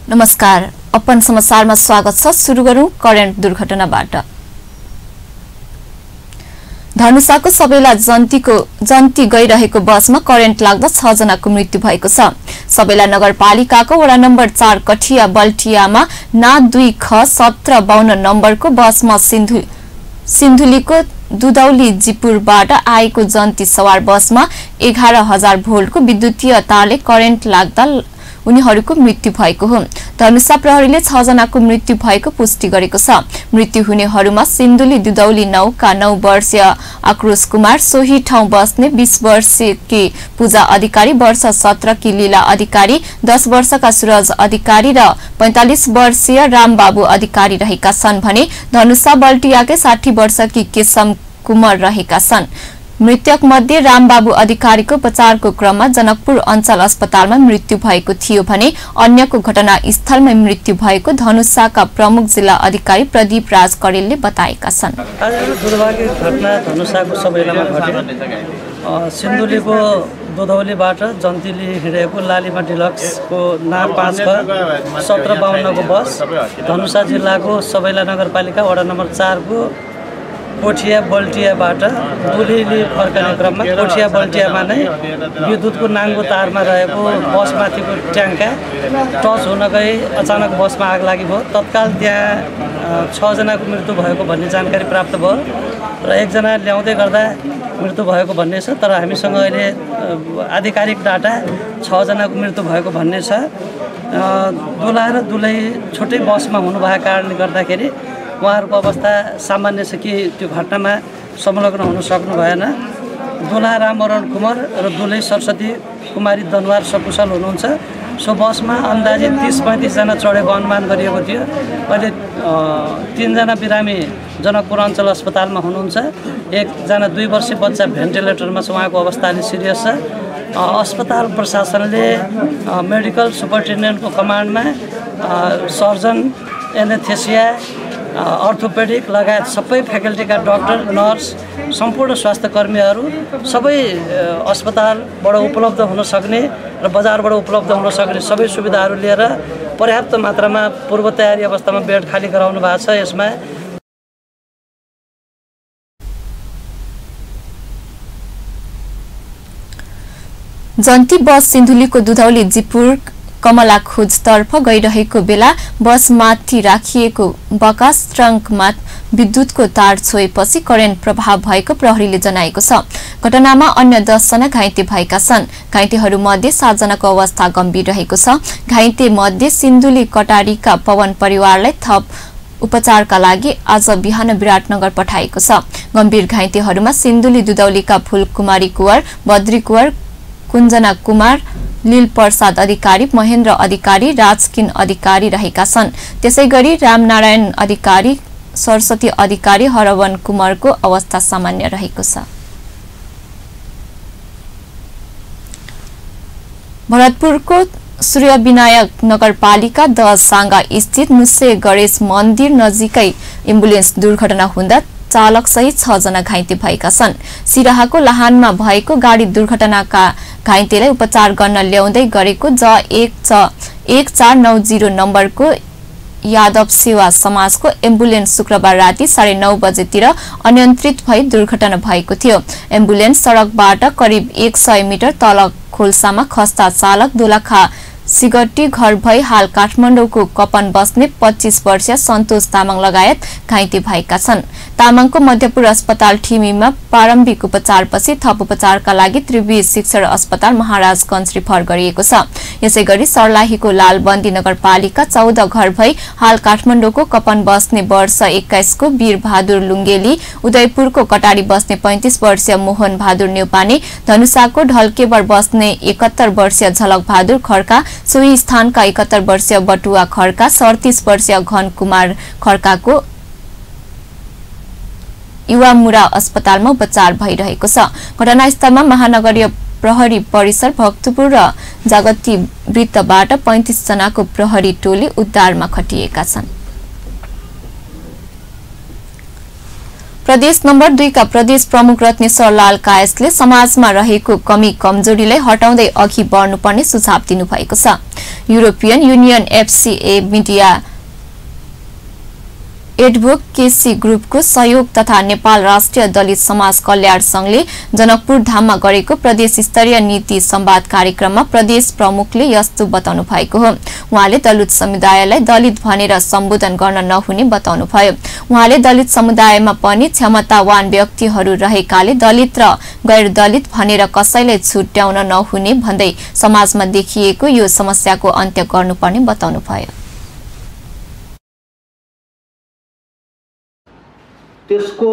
नमस्कार, अपन समाचारमा स्वागत छ। सुरु गरौं करेन्ट दुर्घटनाबाट। धनुषाको सबैला जन्ती गइरहेको बसमा करेन्ट लाग्दा 6 जनाको मृत्यु भएको छ। सबैला नगरपालिकाको वडा नम्बर 4 कठिया बल्टियामा ना 2 ख 1752 नम्बरको बसमा सिन्धुलीको दुधौली जिपुरबाट आएको जन्ती सवार बसमा 11,000 भोल्टको विद्युतीय तारले करेन्ट लाग्दा उनीहरूको मृत्यु भएको हो। धनुषा प्रहरीले 6 जनाको मृत्यु भएको पुष्टि गरेको छ। मृत्यु हुनेहरूमा सिन्धुली दुधौली 9 का 9 वर्षीय आक्रोश कुमार, सोही ठाउँ बस्ने 20 वर्षकी पूजा अधिकारी, वर्ष 17 की लीला अधिकारी, 10 वर्षका सूरज अधिकारी र 45 वर्षीय रामबाबु अधिकारी रहेका छन् भने धनुषा बल्टियाकै 60 वर्षकी केशम कुमार रहेका छन्। मृतक मध्ये रामबाबु अधिकारीको उपचारको क्रममा जनकपुर अञ्चल अस्पतालमा मृत्यु भएको थियो भने अन्यको घटनास्थलमै मृत्यु भएको धनुषाका प्रमुख जिल्ला अधिकारी प्रदीप राज करेलले बताएका छन्। आज दुर्भाग्य घटना धनुषाको सबैलामा घट्यो। सिन्धुलीको दुधौलीबाट जन्तीली हिँडेको लालिमा डिलक्सको ना 5 ख 1752 को बस धनुषा जिल्लाको सबैला नगरपालिका वडा नम्बर 4 को कोठिया बल्टियाबाट दुलीली फर्कने क्रममा कोठिया बल्टियामा नै विद्युतको नाङ्गो तारमा रहेको बसमाथिको ट्याङ्का टच हुन गई अचानक बसमा आग लागि भयो। तत्काल त्यहाँ 6 जनाको मृत्यु भएको भन्ने जानकारी प्राप्त भयो र 1 जना ल्याउँदै गर्दा मृत्यु भएको भन्ने छ। तर हामीसँग अहिले आधिकारिक डाटा 6 जनाको मृत्यु भएको भन्ने छ। दुला र दुलै छुट्टै बसमा हुनुभएको कारणले गर्दाखेरि उहाँहरूको अवस्था सामान्य छ कि त्यो घटनामा संलग्न हुन सक्नु भएन। दुला रामवरण कुमार र दुलै सरस्वती कुमारी दनवार सकुशल हुनुहुन्छ। सो बसमा अन्दाजित 30-35 जना चढेको अनुमान गरिएको थियो। अहिले 3 जना बिरामी जनकपुर अञ्चल अस्पतालमा हुनुहुन्छ। 1 जना 2 वर्षीय बच्चा भेन्टिलेटरमा छ, उहाँको अवस्था अलि सिरियस छ। अस्पताल प्रशासनले मेडिकल सुपरिन्टेन्डेन्टको कमान्डमा सर्जन, एनेस्थेसिया, अर्थोपेडिक लगायत सबै फ्याकल्टीका डाक्टर, नर्स, सम्पूर्ण स्वास्थ्य कर्मीहरू सबै अस्पतालबाट उपलब्ध हुन सक्ने र बजारबाट उपलब्ध हुन सक्ने सबै सुविधाहरू लिएर पर्याप्त मात्रामा पूर्व तयारी अवस्थामा बेड खाली गराउनु भएको छ। यसमा जन्ती बस सिन्धुलीको दुधौली जिपुर कमला खोजतर्फ गइरहेको बेला बसमाथि राखिएको बकास ट्रङ्कमा विद्युतको तार छोएपछि करेन्ट प्रभाव भएको प्रहरीले जनाएको छ। घटनामा अन्य 10 जना घाइते भएका छन्। घाइतेहरूमध्ये 7 जनाको अवस्था गम्भीर रहेको छ। घाइते मध्ये सिन्धुली कटारीका पवन परिवारलाई थप उपचारका लागि आज बिहान विराटनगर पठाएको छ। गम्भीर घाइतेहरूमा सिन्धुली दुधौलीका फूलकुमारी कुवर, बद्री कुवर, कुञ्जना कुमार, लील प्रसाद अधिकारी, महेन्द्र अधिकारी, राजकिन अधिकारी रहेका छन्। त्यसैगरी रामनारायण अधिकारी, सरस्वती अधिकारी, हरवन कुमारको अवस्था सामान्य रहेको छ। भरतपुरको सूर्यविनायक नगरपालिका 10 साङ्गा स्थित नुसे गणेश मन्दिर नजिकै एम्बुलेन्स दुर्घटना हुँदा चालक सहित 6 जना घाइते भएका छन्। सिराहाको लाहानमा भएको गाडी दुर्घटनाका घाइतेलाई उपचार गर्न ल्याउँदै गरेको ज 1490 नम्बरको यादव सेवा समाजको एम्बुलेन्स शुक्रबार राति 9:30 बजेतिर अनियन्त्रित भई दुर्घटना भएको थियो। एम्बुलेन्स सडकबाट करिब 100 मिटर तल खोल्सामा खस्दा चालक दोलखा सिगटी घर भई हाल काठमाडौँको कपन बस्ने 25 वर्षीय सन्तोष तामाङ लगायत घाइते भएका छन्। तामाङको मध्यपुर अस्पताल ठिमीमा प्रारम्भिक उपचारपछि थप उपचारका लागि त्रिवी शिक्षण अस्पताल महाराजगञ्ज रिफर गरिएको छ। यसैगरी सर्लाहीको लालबन्दी नगरपालिका 14 घर भई हाल काठमाडौँको कपन बस्ने वर्ष 21 को वीर बहादुर लुङ्गेली, उदयपुरको कटारी बस्ने 35 वर्षीय मोहन बहादुर न्यौपाने, धनुषाको ढल्केबर बस्ने 71 वर्षीय झलक बहादुर खड्का, सोही स्थानका 71 वर्षीय बटुवा खड्का, 37 वर्षीय घन कुमार खड्काको युवामुरा अस्पतालमा उपचार भइरहेको छ। घटनास्थलमा महानगरीय प्रहरी परिसर भक्तपुर र जागती वृत्तबाट 35 जनाको प्रहरी टोली उद्धारमा खटिएका छन्। प्रदेश नम्बर 2 का प्रदेश प्रमुख रत्नेश्वर लाल कायसले समाजमा रहेको कमी कमजोरीलाई हटाउँदै अघि बढ्नुपर्ने सुझाव दिनुभएको छ। European union FCA media advocacy ग्रुपको सहयोग तथा नेपाल राष्ट्रिय दलित समाज कल्याण संघले जनकपुर धाममा गरेको प्रदेश स्तरीय नीति संवाद कार्यक्रममा प्रदेश प्रमुखले यस्तो बताउनु भएको हो। उहाँले दलित समुदायलाई दलित भनेर सम्बोधन गर्न नहुने बताउनुभयो। उहाँले दलित समुदायमा पनि क्षमतावान व्यक्तिहरू रहेकाले दलित र गैर दलित भनेर कसैलाई छुट्याउन नहुने भन्दै समाजमा देखिएको यो समस्याको अन्त्य गर्नुपर्ने बताउनुभयो। त्यसको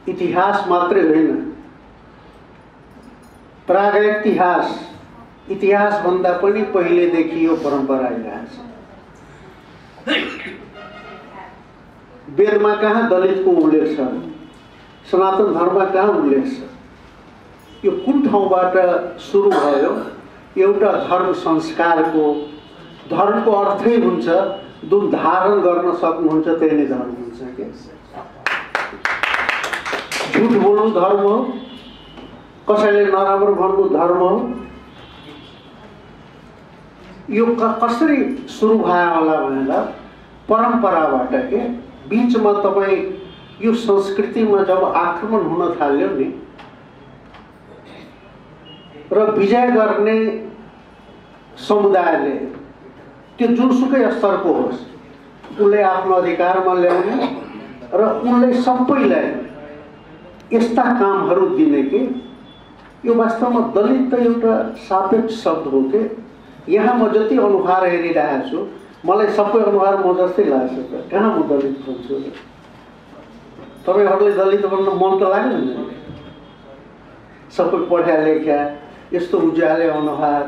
इतिहास मात्रै होइन, प्रागैतिहास इतिहास भन्दा पनि पहिलेदेखि यो परम्परा आइरहेछ। वेदमा कहाँ दलितको उल्लेख छ, सनातन धर्ममा कहाँ उल्लेख छ? यो कुन ठाउँबाट सुरु भयो? एउटा धर्म संस्कारको, धर्मको अर्थै हुन्छ जुन धारण गर्न सक्नुहुन्छ त्यही नै धर्म हुन्छ। के झुट बोल्नु धर्म हो, कसैले नराम्रो भन्नु धर्म हो। यो कसरी सुरु भयो होला भनेर परम्पराबाट के बीचमा तपाईँ यो संस्कृतिमा जब आक्रमण हुन थाल्यो नि र विजय गर्ने समुदायले त्यो जुनसुकै स्तरको होस् उसले आफ्नो अधिकारमा ल्याउने र उनले सबैलाई यस्ता कामहरू दिने कि यो वास्तवमा दलित त एउटा सापेक्ष शब्द हो कि यहाँ म जति अनुहार हेरिरहेको छु मलाई सबै अनुहार म जस्तै लाग्छ त कहाँ म दलित भन्छु? तपाईँहरूले दलित भन्न मन त लाग्दैन? सबै पढ्या लेख्या यस्तो उज्याले अनुहार,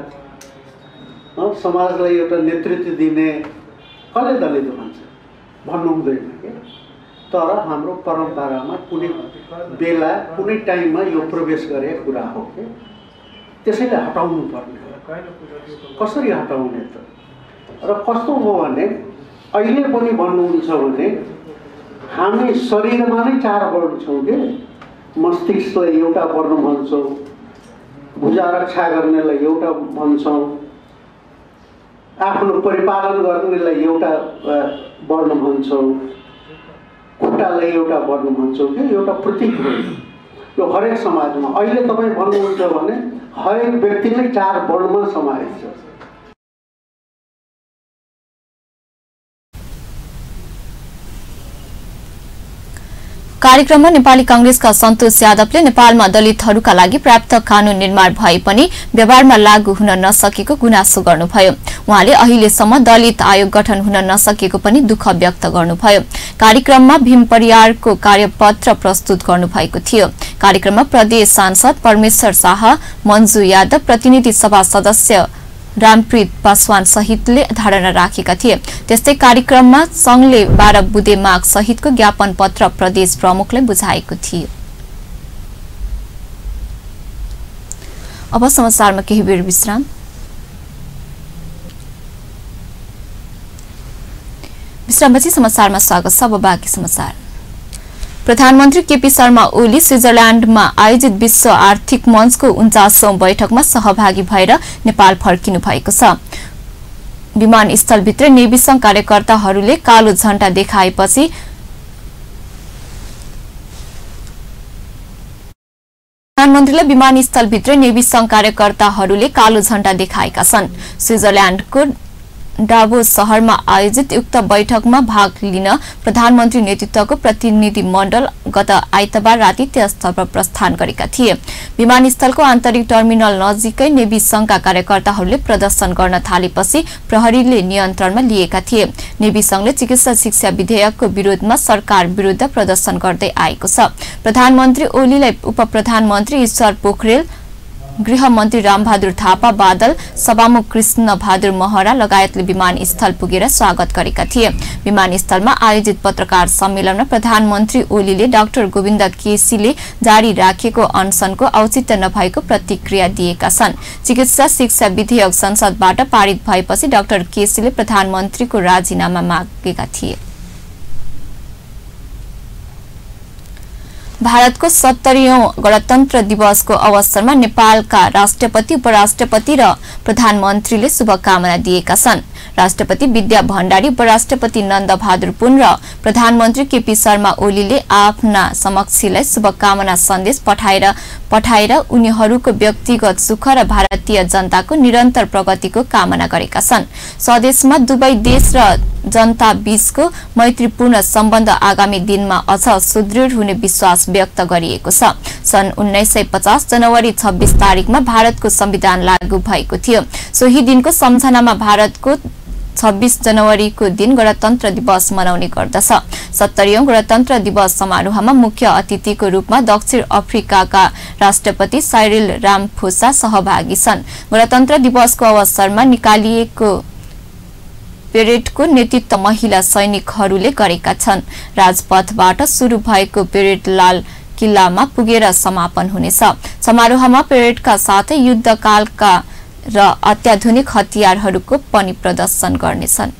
समाजलाई एउटा नेतृत्व दिने कसले दलित भन्छ? भन्नु हुँदैन के। तर हाम्रो परम्परामा कुनै बेला कुनै टाइममा यो प्रवेश गरेको कुरा हो कि त्यसैले हटाउनु पर्ने। कसरी हटाउने त? र कस्तो हो भने अहिले पनि भन्नुहुन्छ भने हामी शरीरमा नै 4 वर्ण छौँ कि मस्तिष्कलाई एउटा वर्ण भन्छौँ, भुजा रक्षा गर्नेलाई एउटा भन्छौँ, आफ्नो परिपालन गर्नेलाई एउटा वर्ण भन्छौँ, खुट्टालाई एउटा वर्ण भन्छौँ कि एउटा प्रतीक हो यो हरेक समाजमा। अहिले तपाईँ भन्नुहुन्छ भने हरेक व्यक्ति नै 4 वर्णमा समाहित छ। कार्यक्रममा नेपाली कांग्रेसका सन्तोष यादवले नेपालमा दलितहरूका लागि पर्याप्त कानून निर्माण भए पनि व्यवहारमा लागू हुन नसकेको गुनासो गर्नुभयो। उहाँले अहिलेसम्म दलित आयोग गठन हुन नसकेको पनि दुःख व्यक्त गर्नुभयो। कार्यक्रममा भीम परियारको कार्यपत्र प्रस्तुत गर्नुभएको थियो। कार्यक्रममा प्रदेश सांसद परमेश्वर शाह, मन्जु यादव, प्रतिनिधि सभा सदस्य रामप्रीत पासवान सहितले धारणा राखेका थिए। त्यस्तै कार्यक्रममा संघले 12 बुँदे माग सहितको ज्ञापन पत्र प्रदेश प्रमुखले बुझाएको थियो। अब समाचारमा केही बेर विश्राम। विश्रामपछि समाचारमा स्वागत छ। अब बाँकी समाचार। प्रधानमन्त्री केपी शर्मा ओली स्विजरल्याण्डमा आयोजित विश्व आर्थिक मञ्चको 49औं बैठकमा सहभागी भएर नेपाल फर्किनु भएको छ। विमानस्थलभित्र नेभी संघ कार्यकर्ताहरूले कालो झण्डा देखाएपछि प्रधानमन्त्रीलाई विमानस्थलभित्र नेभी संघ कार्यकर्ताहरूले कालो झण्डा देखाएका छन्। स्विजरल्याण्डको डाभोस शहरमा आयोजित उक्त बैठकमा भाग लिन प्रधानमन्त्री नेतृत्वको प्रतिनिधि मण्डल गत आइतबार राति त्यस्तर्फ प्रस्थान गरेका थिए। विमानस्थलको आन्तरिक टर्मिनल नजिकै नेभी संघका कार्यकर्ताहरूले प्रदर्शन गर्न थालेपछि प्रहरीले नियन्त्रणमा लिएका थिए। नेभी संघले चिकित्सा शिक्षा विधेयकको विरोधमा सरकार विरुद्ध प्रदर्शन गर्दै आएको छ। प्रधानमन्त्री ओलीलाई उपप्रधानमन्त्री ईश्वर पोखरेल, गृहमन्त्री रामबहादुर थापा, बादल, सभामुख कृष्ण बहादुर महरा लगायतले विमानस्थल पुगेर स्वागत गरेका थिए। विमानस्थलमा आयोजित पत्रकार सम्मेलनमा प्रधानमन्त्री ओलीले डाक्टर गोविन्द केसीले जारी राखेको अनसनको औचित्य नभएको प्रतिक्रिया दिएका छन्। चिकित्सा शिक्षा विधेयक संसदबाट पारित भएपछि डाक्टर केसीले प्रधानमन्त्रीको राजीनामा मागेका थिए। भारतको 70औं गणतन्त्र दिवसको अवसरमा नेपालका राष्ट्रपति, उपराष्ट्रपति र प्रधानमन्त्रीले शुभकामना दिएका छन्। राष्ट्रपति विद्या भण्डारी, उपराष्ट्रपति नन्द बहादुर पुन र प्रधानमन्त्री केपी शर्मा ओलीले आफ्ना समकक्षीलाई शुभकामना सन्देश पठाएर उनीहरूको व्यक्तिगत सुख र भारतीय जनताको निरन्तर प्रगतिको कामना गरेका छन्। स्वदेशमा दुवै देश र जनता बीचको मैत्रीपूर्ण सम्बन्ध आगामी दिनमा अझ सुदृढ हुने विश्वास व्यक्त गरिएको छ। सन् 1950 जनवरी 26 तारिकमा भारतको संविधान लागू भएको थियो। सोही दिनको सम्झनामा भारतको 26 जनवरीको दिन गणतन्त्र दिवस मनाउने गर्दछ। 70औं गणतन्त्र दिवस समारोहमा मुख्य अतिथिको रूपमा दक्षिण अफ्रिकाका राष्ट्रपति साइरिल रामफोसा सहभागी छन्। गणतन्त्र दिवसको अवसरमा निकालिएको पेरेडको नेतृत्व महिला सैनिकहरूले गरेका छन्। राजपथबाट सुरु भएको पेरेड लाल किल्लामा पुगेर समापन हुनेछ। समारोहमा पेरेडका साथै युद्धकालका र अत्याधुनिक हतियारहरूको पनि प्रदर्शन गर्नेछन्।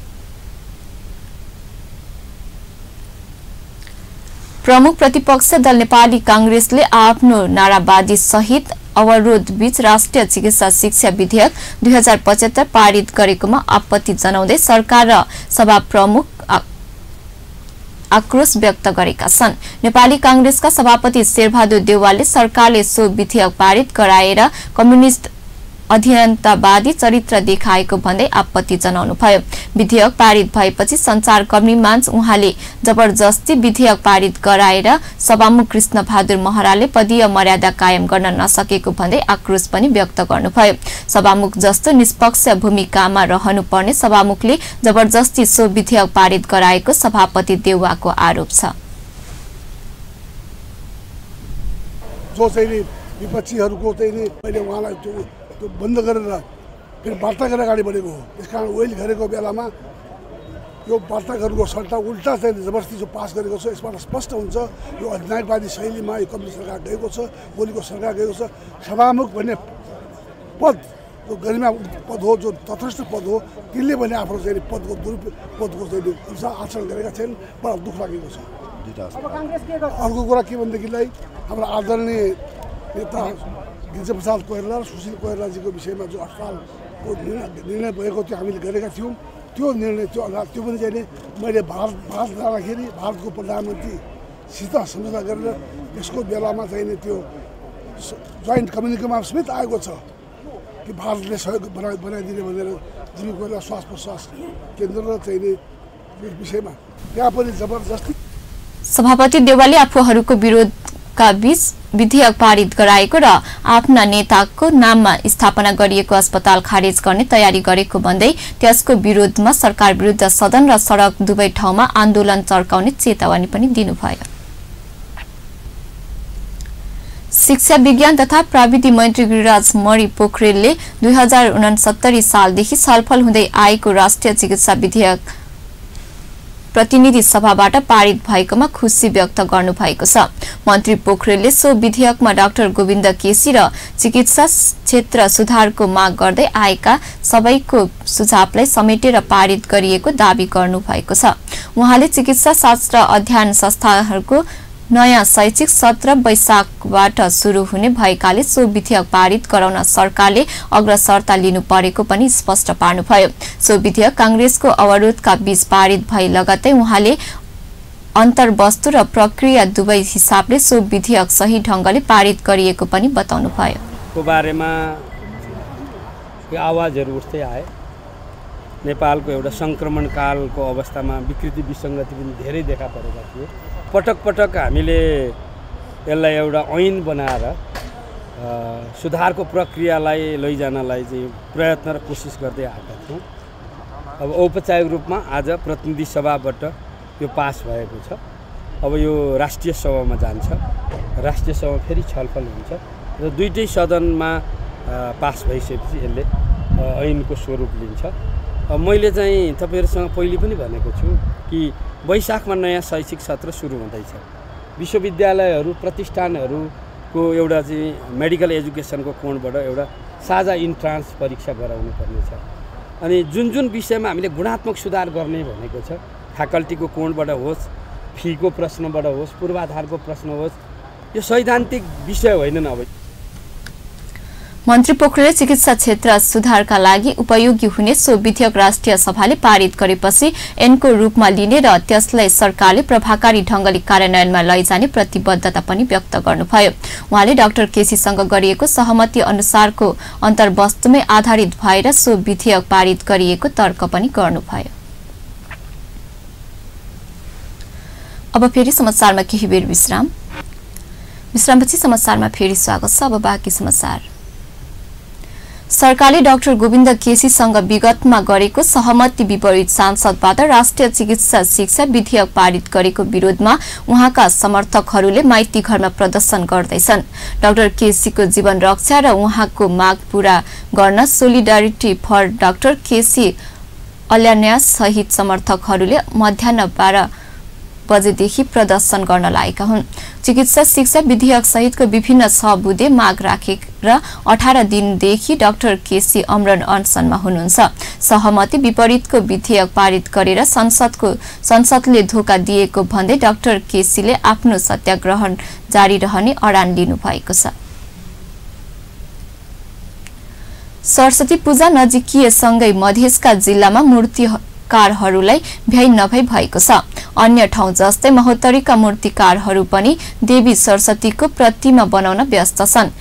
प्रमुख प्रतिपक्ष दल नेपाली कांग्रेसले आफ्नो नाराबाजी सहित अवरोध बीच राष्ट्रिय चिकित्सा शिक्षा विधेयक 2075 पारित गरेकोमा आपत्ति जनाउँदै सरकार र सभा प्रमुख आक्रोश व्यक्त गरेका छन्। नेपाली कांग्रेसका सभापति शेरबहादुर देउवालले सरकारले सो विधेयक पारित गराएर कम्युनिस्ट अध्ययनतावादी चरित्र देखाएको भन्दै आपत्ति जनाउनुभयो। विधेयक पारित भएपछि संचारकर्मी माञ्च उहाँले जबरजस्ती विधेयक पारित गराएर सभामुख कृष्ण बहादुर महराले पदीय मर्यादा कायम गर्न नसकेको भन्दै आक्रोश पनि व्यक्त गर्नुभयो। सभामुख जस्तो निष्पक्ष भूमिकामा रहनुपर्ने सभामुखले जबरजस्ती सो विधेयक पारित गराएको सभापति देउवाको आरोप छ। जो चाहिँ विपक्षीहरूको चाहिँ मैले उहाँलाई त्यो बन्द गरेर फेरि वार्ता गरेर अगाडि बढेको हो। त्यसकारण वेल गरेको बेलामा यो वार्ताहरूको सट्टा उल्टा चाहिँ जबरजस्ती जो पास गरेको छ यसबाट स्पष्ट हुन्छ यो अधिनायकवादी शैलीमा यो कम्युनिस्ट सरकार गएको छ, ओलीको सरकार गएको छ। सभामुख भन्ने पद जो गरिमा पद हो, जो तटस्थ पद हो, तिनले भने आफ्नो चाहिँ पदको चाहिँ आचरण गरेका छन्। बडा दुःख लागेको छ। अर्को कुरा के भनेदेखिलाई हाम्रो आदरणीय नेता गिरिजाप्रसाद कोइराला र सुशील कोइरालाजीको विषयमा जो हडतालको निर्णय भएको थियो हामीले गरेका थियौँ। त्यो निर्णय त्यो पनि चाहिँ मैले भारत जाँदाखेरि भारतको प्रधानमन्त्रीसित सम्झौता गरेर त्यसको बेलामा चाहिँ त्यो जोइन्ट कम्युनिकेमा समेत आएको छ कि भारतले सहयोग बनाइदिने भनेर जीवी कोइराला श्वास प्रश्वास केन्द्र र चाहिँ विषयमा त्यहाँ पनि जबरजस्ती। सभापति देउवाले आफूहरूको विरोधका बीच विधेयक पारित गराएको र आफ्ना नेताको नाममा स्थापना गरिएको अस्पताल खारेज गर्ने तयारी गरेको भन्दै त्यसको विरोधमा सरकार विरुद्ध सदन र सडक दुवै ठाउँमा आन्दोलन चर्काउने चेतावनी पनि दिनुभयो। शिक्षा विज्ञान तथा प्रविधि मन्त्री गिरिराज मणि पोखरेलले 2069 सालदेखि छलफल हुँदै आएको राष्ट्रिय चिकित्सा विधेयक प्रतिनिधि सभाबाट पारित भएकोमा खुशी व्यक्त गर्नुभएको छ। मन्त्री पोखरेलले सो विधेयकमा डाक्टर गोविन्द केसी र चिकित्सा क्षेत्र सुधारको माग गर्दै आएका सबैको सुझावलाई समेटेर पारित गरिएको दावी गर्नुभएको छ। उहाँले चिकित्सा शास्त्र अध्ययन संस्थाहरूको नयाँ शैक्षिक सत्र वैशाखबाट सुरु हुने भएकाले सो विधेयक पारित गराउन सरकारले अग्रसरता लिनु परेको पनि स्पष्ट पार्नुभयो। सो विधेयक कांग्रेसको अवरोधका बीच पारित भए लगतै उहाँले अन्तर्वस्तु र प्रक्रिया दुवै हिसाबले सो विधेयक सही ढंगले पारित गरिएको पनि बताउनुभयो। को बारेमा आवाजहरू उठ्दै आए। नेपालको एउटा संक्रमण कालको अवस्थामा विकृति विसंगति पनि धेरै देखा परेका थिए। पटक पटक हामीले यसलाई एउटा ऐन बनाएर सुधारको प्रक्रियालाई लैजानलाई चाहिँ प्रयत्न र कोसिस गर्दै आएका थियौँ। अब औपचारिक रूपमा आज प्रतिनिधि सभाबाट यो पास भएको छ। अब यो राष्ट्रिय सभामा जान्छ। राष्ट्रिय सभा फेरि छलफल हुन्छ र दुईटै सदनमा पास भइसकेपछि यसले ऐनको स्वरूप लिन्छ। मैले चाहिँ तपाईहरुसँग पहिले पनि भनेको छु कि वैशाखमा नयाँ शैक्षिक सत्र सुरु हुँदैछ। विश्वविद्यालयहरू प्रतिष्ठानहरूको एउटा चाहिँ मेडिकल एजुकेसनको कोणबाट एउटा साझा इन्ट्रान्स परीक्षा गराउनु पर्नेछ। अनि जुन जुन विषयमा हामीले गुणात्मक सुधार गर्ने भनेको छ, फ्याकल्टीको कोणबाट होस्, फीको प्रश्नबाट होस्, पूर्वाधारको प्रश्न होस्, यो सैद्धान्तिक विषय होइन न। अब मन्त्री पोखरेलले चिकित्सा क्षेत्र सुधारका लागि उपयोगी हुने सो विधेयक राष्ट्रिय सभाले पारित गरेपछि ऐनको रूपमा लिने र त्यसलाई सरकारले प्रभावकारी ढंगले कार्यान्वयनमा लैजाने प्रतिबद्धता पनि व्यक्त गर्नुभयो। उहाँले डाक्टर केसीसँग गरिएको सहमति अनुसारको अन्तर्वस्तुमै आधारित भएर सो विधेयक पारित गरिएको तर्क पनि गर्नुभयो। अब फेरि समाचारमा केही बेर विश्रामपछि समाचारमा फेरि स्वागत छ। अब बाँकी समाचार। सरकारले डाक्टर गोविन्द केसीसँग विगतमा गरेको सहमति विपरीत सांसदबाट राष्ट्रिय चिकित्सा शिक्षा विधेयक पारित गरेको विरोधमा उहाँका समर्थकहरूले माइती घरमा प्रदर्शन गर्दैछन्। डाक्टर केसीको जीवन रक्षा र उहाँको माग पूरा गर्न सोलिडारिटी फर डाक्टर केसी अल्यान्यास सहित समर्थकहरूले मध्याह्न 12 बजेदेखि प्रदर्शन गर्न लागेका हुन्। चिकित्सा शिक्षा विधेयक सहितको विभिन्न 6 बुँदे माग राखेर 18 दिनदेखि डाक्टर केसी अमरण अनसनमा हुनुहुन्छ। सहमति विपरीतको विधेयक पारित गरेर संसदले धोका दिएको भन्दै डाक्टर केसीले आफ्नो सत्याग्रह जारी रहने अडान लिनु भएको छ। सरस्वती पूजा नजिकिएसँगै मधेसका जिल्लामा मूर्तिकारहरूलाई भ्याइ नभई भएको छ। अन्य ठाउँ जस्तै महोत्तरीका मूर्तिकारहरू पनि देवी सरस्वतीको प्रतिमा बनाउन व्यस्त छन्।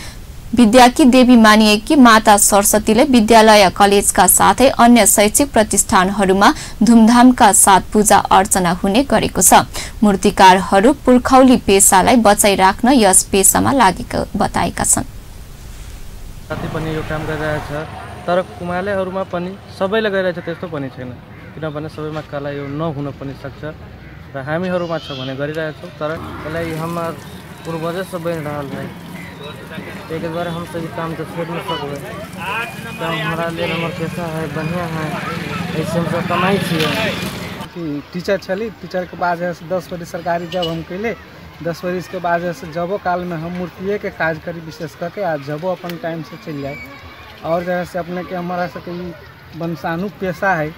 विद्याकी देवी मानिएकी माता सरस्वतीले विद्यालय कलेजका साथै अन्य शैक्षिक प्रतिष्ठानहरूमा धुमधामका साथ पूजा अर्चना हुने गरेको छ। मूर्तिकारहरू पुर्खौली पेसालाई बचाइ राख्न यस पेसामा लागेको बताएका छन्। साथै पनि यो काम गरिरहेछ, तर कुमालेहरूमा पनि सबैले गरिरहेछ त्यस्तो पनि छैन, किनभने सबैमा कला यो नहुन पनि सक्छ र हामीहरूमा छ भने गरिरहेछौँ। तर यसलाई हाम्रो पूर्वज से बन रहा है, एक बार हम सही काम तो छोड़ नहीं सकते। तो हमारा लिए नंबर कैसा है, बढ़िया है, ऐसे हम सब कमाई कि टीचर चली, टीचर के बाद 10 बजे सरकारी जब हम कैले 10 बजे के बाद जबो काल में हम मूर्तिये के काज करी, विशेष करके आज जबो अपन टाइम से चल जाए। और जैसे अपने के हमारा से कोई वंशाणु पेशा है,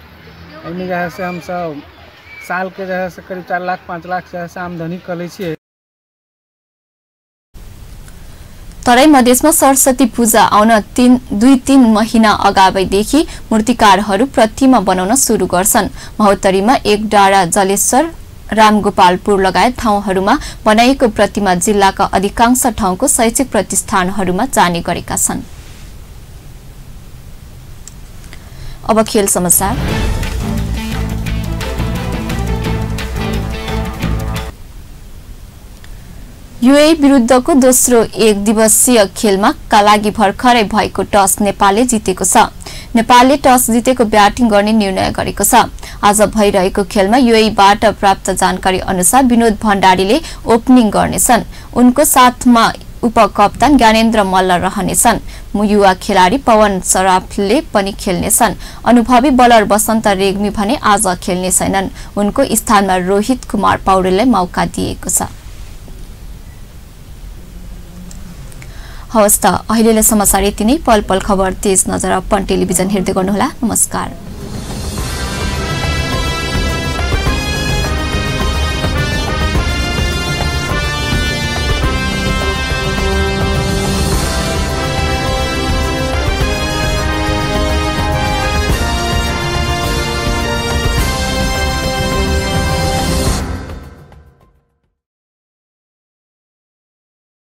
इनमें जैसे हम सब साल के जैसे करीब 4 लाख 5 लाख जैसे आमदनी कर छे। तराई मधेसमा सरस्वती पूजा आउन 2-3 महिना अगावैदेखि मूर्तिकारहरू प्रतिमा बनाउन सुरु गर्छन्। महोत्तरीमा एक डाँडा, जलेश्वर, रामगोपालपुर लगायत ठाउँहरूमा बनाइएको प्रतिमा जिल्लाका अधिकांश ठाउँको शैक्षिक प्रतिष्ठानहरूमा जाने गरेका छन्। अब खेल समाचार। यूएई विरुद्धको दोस्रो एक दिवसीय खेलमा का लागि भर्खरै भएको टस नेपालले जितेको छ। नेपालले टस जितेको ब्याटिङ गर्ने निर्णय गरेको छ। आज भइरहेको खेलमा यूएईबाट प्राप्त जानकारी अनुसार विनोद भण्डारीले ओपनिङ गर्नेछन्। उनको साथमा उपकप्तान ज्ञानेन्द्र मल्ल रहनेछन्। युवा खेलाडी पवन सराफले पनि खेल्नेछन्। अनुभवी बलर बसन्त रेग्मी भने आज खेल्ने छैनन्। उनको स्थानमा रोहित कुमार पौडेललाई मौका दिएको छ। हवस् त अहिलेलाई समाचार यति नै। पल पल खबर तेज नजर अपन टेलिभिजन हेर्दै गर्नुहोला। नमस्कार।